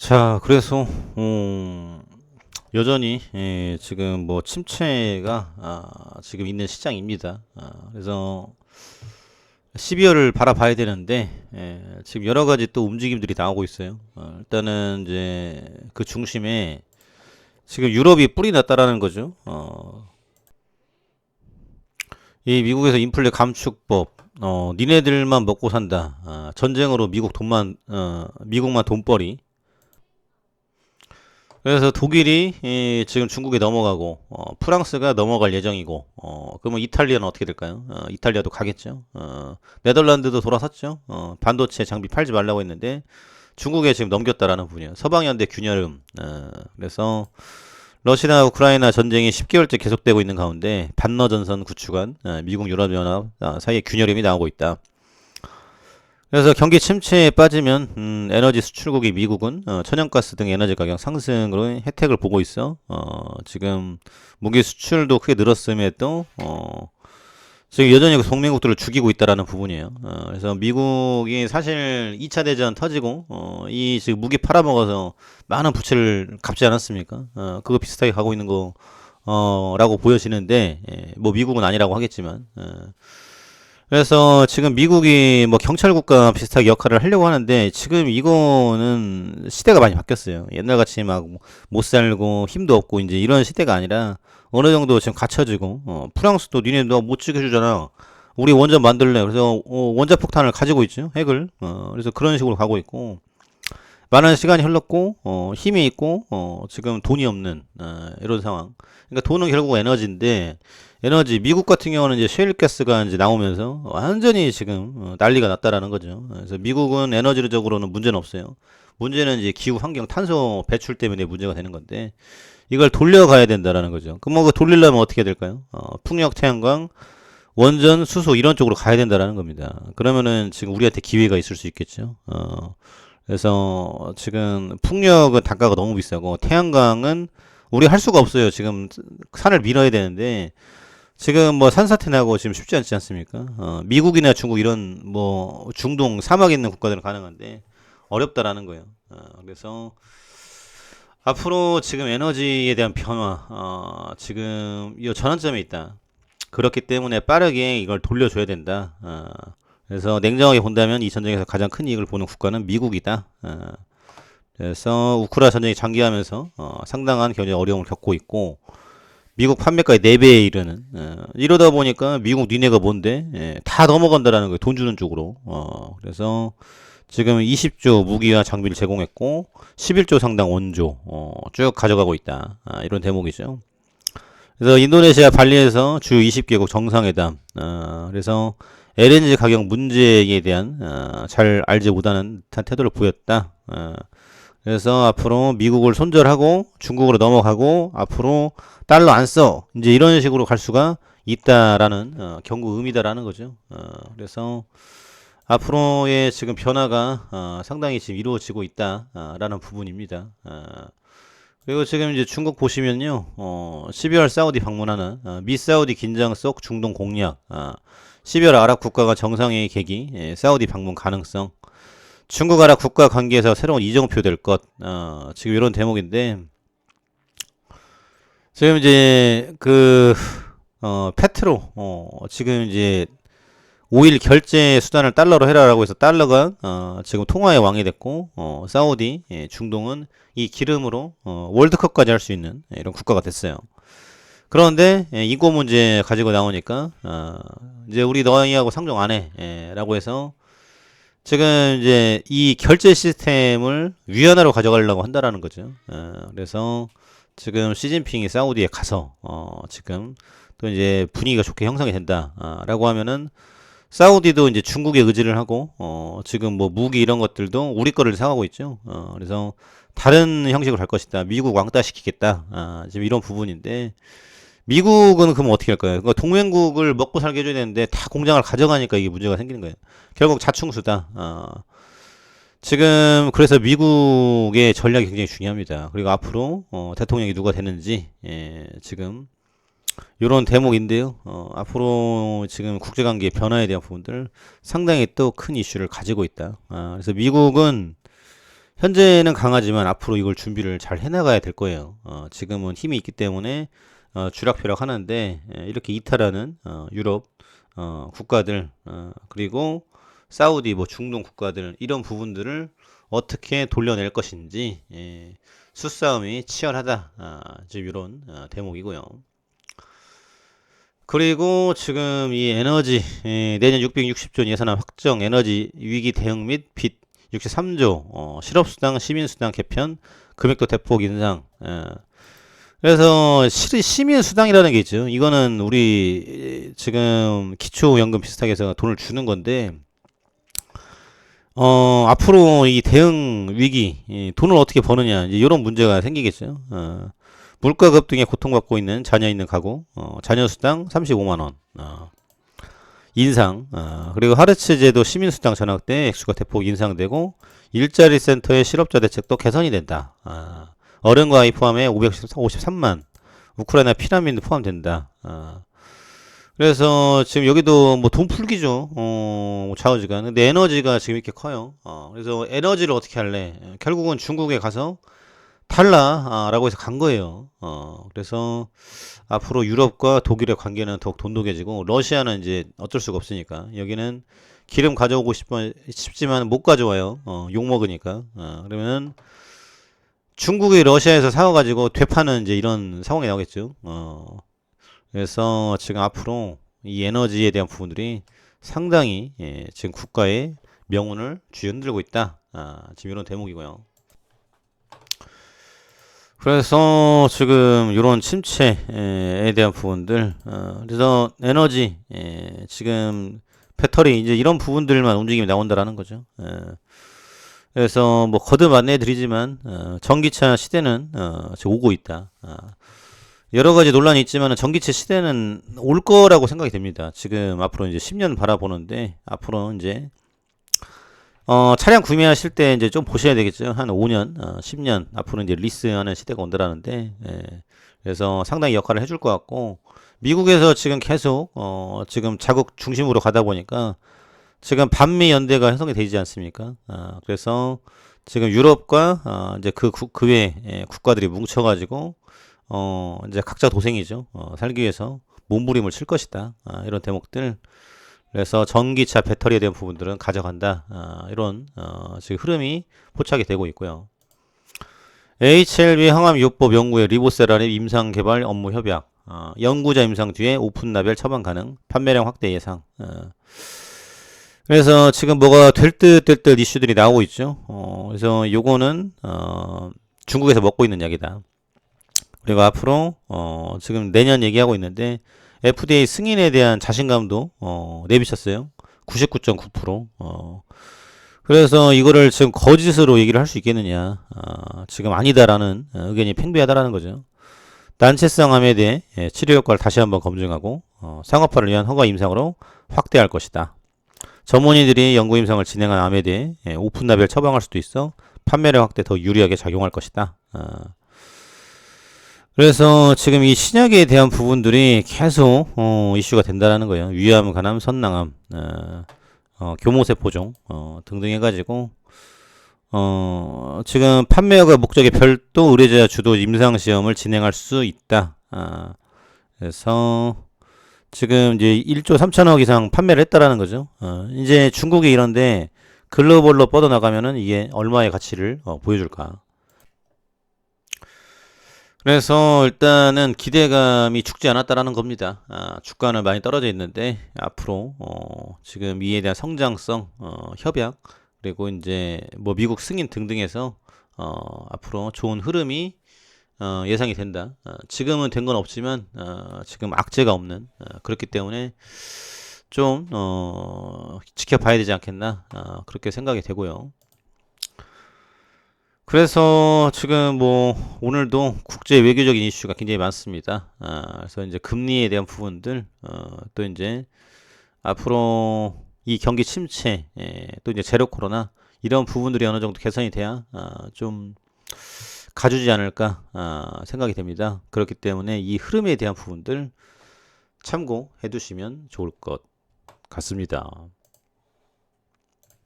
자, 그래서 여전히 지금 뭐 침체가 지금 있는 시장입니다. 그래서 12월을 바라봐야 되는데 지금 여러 가지 또 움직임들이 나오고 있어요. 일단은 이제 그 중심에 지금 유럽이 뿔이 났다라는 거죠. 이 미국에서 인플레 감축법, 니네들만 먹고 산다. 전쟁으로 미국만 돈벌이. 그래서 독일이 지금 중국에 넘어가고 프랑스가 넘어갈 예정이고 그러면 이탈리아는 어떻게 될까요? 이탈리아도 가겠죠. 네덜란드도 돌아섰죠. 반도체 장비 팔지 말라고 했는데 중국에 지금 넘겼다라는 부분이에요. 서방연대 균열음. 그래서 러시아 우크라이나 전쟁이 10개월째 계속되고 있는 가운데 반러 전선 구축안 미국 유럽연합 사이에 균열음이 나오고 있다. 그래서 경기 침체에 빠지면 에너지 수출국이 미국은 천연가스 등 에너지 가격 상승으로 혜택을 보고 있어. 지금 무기 수출도 크게 늘었음에도 지금 여전히 그 동맹국들을 죽이고 있다라는 부분이에요. 그래서 미국이 사실 2차 대전 터지고 이 지금 무기 팔아먹어서 많은 부채를 갚지 않았습니까? 그거 비슷하게 가고 있는 거 라고 보여지는데 뭐 미국은 아니라고 하겠지만 그래서 지금 미국이 뭐 경찰 국가 비슷하게 역할을 하려고 하는데 지금 이거는 시대가 많이 바뀌었어요. 옛날같이 막 못 살고 힘도 없고 이제 이런 시대가 아니라 어느 정도 지금 갖춰지고 프랑스도 니네 너 못 지켜주잖아. 우리 원전 만들래. 그래서 원자 폭탄을 가지고 있죠. 핵을. 그래서 그런 식으로 가고 있고 많은 시간이 흘렀고 힘이 있고 지금 돈이 없는 이런 상황. 그러니까 돈은 결국 에너지인데 에너지 미국 같은 경우는 이제 셰일가스가 이제 나오면서 완전히 지금 난리가 났다라는 거죠. 그래서 미국은 에너지적으로는 문제는 없어요. 문제는 이제 기후 환경 탄소 배출 때문에 문제가 되는 건데 이걸 돌려가야 된다라는 거죠. 그럼 뭐 돌리려면 어떻게 해야 될까요? 풍력, 태양광, 원전, 수소 이런 쪽으로 가야 된다라는 겁니다. 그러면은 지금 우리한테 기회가 있을 수 있겠죠. 그래서 지금 풍력은 단가가 너무 비싸고 태양광은 우리 할 수가 없어요. 지금 산을 밀어야 되는데 지금 뭐 산사태 나고 지금 쉽지 않지 않습니까? 미국이나 중국 이런 뭐 중동 사막 있는 국가들은 가능한데 어렵다라는 거예요. 그래서 앞으로 지금 에너지에 대한 변화, 지금 이 전환점에 있다. 그렇기 때문에 빠르게 이걸 돌려줘야 된다. 그래서 냉정하게 본다면 이 전쟁에서 가장 큰 이익을 보는 국가는 미국이다. 그래서 우크라 전쟁이 장기화하면서 상당한 경제 어려움을 겪고 있고 미국 판매가의 4배에 이르는 이러다 보니까 미국 니네가 뭔데 다 넘어간다라는 거예요. 돈 주는 쪽으로. 그래서 지금 20조 무기와 장비를 제공했고 11조 상당 원조 쭉 가져가고 있다. 이런 대목이죠. 그래서 인도네시아 발리에서 주요 20개국 정상회담. 그래서 LNG 가격 문제에 대한 잘 알지 못하는 듯한 태도를 보였다. 그래서 앞으로 미국을 손절하고 중국으로 넘어가고 앞으로 달러 안 써. 이제 이런 식으로 갈 수가 있다라는 경고 의미다라는 거죠. 그래서 앞으로의 지금 변화가 상당히 지금 이루어지고 있다라는 부분입니다. 그리고 지금 이제 중국 보시면요, 12월 사우디 방문하는 미사우디 긴장 속 중동 공략, 12월 아랍 국가가 정상회의 계기, 사우디 방문 가능성, 중국 아랍 국가 관계에서 새로운 이정표 될 것, 지금 이런 대목인데 지금 이제 페트로, 지금 이제 오일 결제 수단을 달러로 해라라고 해서 달러가 지금 통화의 왕이 됐고 사우디 중동은 이 기름으로 월드컵까지 할 수 있는 이런 국가가 됐어요. 그런데 인권 문제 가지고 나오니까 이제 우리 너희하고 상종 안 해라고 해서 지금 이제 이 결제 시스템을 위안화로 가져가려고 한다라는 거죠. 그래서 지금 시진핑이 사우디에 가서 지금 또 이제 분위기가 좋게 형성이 된다라고 하면은 사우디도 이제 중국에 의지를 하고 지금 뭐 무기 이런 것들도 우리 거를 사가고 있죠. 그래서 다른 형식으로 갈 것이다. 미국 왕따 시키겠다. 지금 이런 부분인데 미국은 그럼 어떻게 할까요? 그러니까 동맹국을 먹고 살게 해줘야 되는데 다 공장을 가져가니까 이게 문제가 생기는 거예요. 결국 자충수다. 지금 그래서 미국의 전략이 굉장히 중요합니다. 그리고 앞으로 대통령이 누가 되는지 지금 이런 대목인데요. 앞으로 지금 국제관계 변화에 대한 부분들 상당히 또 큰 이슈를 가지고 있다. 그래서 미국은 현재는 강하지만 앞으로 이걸 준비를 잘 해나가야 될 거예요. 지금은 힘이 있기 때문에 주락펴락 하는데 이렇게 이탈하는 유럽 국가들 그리고 사우디 뭐 중동 국가들 이런 부분들을 어떻게 돌려낼 것인지 수싸움이 치열하다. 지금 이런 대목이고요. 그리고 지금 이 에너지 내년 660조 예산안 확정 에너지 위기 대응 및 빚 63조 실업수당 시민수당 개편 금액도 대폭 인상. 그래서 시민수당이라는 게 있죠. 이거는 우리 지금 기초연금 비슷하게 해서 돈을 주는 건데 앞으로 이 대응 위기 돈을 어떻게 버느냐 이제 이런 문제가 생기겠죠. 물가 급등에 고통받고 있는 자녀 있는 가구, 자녀 수당 35만 원, 인상, 그리고 하르츠 제도 시민수당 전학 때 액수가 대폭 인상되고 일자리 센터의 실업자 대책도 개선이 된다. 어른과 아이 포함해 553만, 우크라이나 피난민도 포함된다. 그래서 지금 여기도 뭐 돈 풀기죠. 좌우지간. 근데 에너지가 지금 이렇게 커요. 그래서 에너지를 어떻게 할래? 결국은 중국에 가서 달라라고 해서 간 거예요. 그래서 앞으로 유럽과 독일의 관계는 더욱 돈독해지고 러시아는 이제 어쩔 수가 없으니까 여기는 기름 가져오고 싶지만 못 가져와요. 욕 먹으니까. 그러면 중국이 러시아에서 사와가지고 되파는 이제 이런 상황이 나오겠죠. 그래서 지금 앞으로 이 에너지에 대한 부분들이 상당히 지금 국가의 명운을 쥐흔들고 있다. 지금 이런 대목이고요. 그래서 지금 이런 침체에 대한 부분들, 그래서 에너지, 지금 배터리 이제 이런 부분들만 움직임이 나온다라는 거죠. 그래서 뭐 거듭 안내해 드리지만 전기차 시대는 지금 오고 있다. 여러 가지 논란이 있지만 전기차 시대는 올 거라고 생각이 됩니다. 지금 앞으로 이제 10년 바라보는데 앞으로 이제 차량 구매하실 때 이제 좀 보셔야 되겠죠. 한 5년, 10년 앞으로 이제 리스하는 시대가 온다라는데, 그래서 상당히 역할을 해줄 것 같고, 미국에서 지금 계속 지금 자국 중심으로 가다 보니까 지금 반미 연대가 형성이 되지 않습니까? 그래서 지금 유럽과 이제 그 외 국가들이 뭉쳐가지고 이제 각자 도생이죠. 살기 위해서 몸부림을 칠 것이다. 이런 대목들. 그래서 전기차 배터리에 대한 부분들은 가져간다. 이런 지금 흐름이 포착이 되고 있고요. HLB 항암요법 연구의 리보세라의 임상 개발 업무 협약. 연구자 임상 뒤에 오픈 라벨 처방 가능. 판매량 확대 예상. 그래서 지금 뭐가 될 듯 될 듯 이슈들이 나오고 있죠. 그래서 요거는 중국에서 먹고 있는 약이다. 그리고 앞으로 지금 내년 얘기하고 있는데 FDA 승인에 대한 자신감도 내비쳤어요. 99.9%. 그래서 이거를 지금 거짓으로 얘기를 할 수 있겠느냐. 지금 아니다라는 의견이 팽배하다라는 거죠. 난치성 암에 대해 치료 효과를 다시 한번 검증하고 상업화를 위한 허가 임상으로 확대할 것이다. 전문의들이 연구 임상을 진행한 암에 대해 오픈 라벨 처방할 수도 있어 판매량 확대 더 유리하게 작용할 것이다. 그래서 지금 이 신약에 대한 부분들이 계속 이슈가 된다라는 거예요. 위암, 간암, 선낭암, 교모세포종 등등 해가지고 지금 판매가 목적의 별도 의뢰자 주도 임상 시험을 진행할 수 있다. 그래서 지금 이제 1조 3천억 이상 판매를 했다라는 거죠. 이제 중국이 이런데 글로벌로 뻗어나가면은 이게 얼마의 가치를 보여줄까. 그래서 일단은 기대감이 죽지 않았다라는 겁니다. 주가는 많이 떨어져 있는데 앞으로 지금 이에 대한 성장성, 협약 그리고 이제 뭐 미국 승인 등등해서 앞으로 좋은 흐름이 예상이 된다. 지금은 된 건 없지만 지금 악재가 없는 그렇기 때문에 좀 지켜봐야 되지 않겠나 그렇게 생각이 되고요. 그래서 지금 뭐 오늘도 국제 외교적인 이슈가 굉장히 많습니다. 그래서 이제 금리에 대한 부분들 또 이제 앞으로 이 경기 침체 또 이제 제로 코로나 이런 부분들이 어느 정도 개선이 돼야 좀 가주지 않을까 생각이 됩니다. 그렇기 때문에 이 흐름에 대한 부분들 참고해 두시면 좋을 것 같습니다.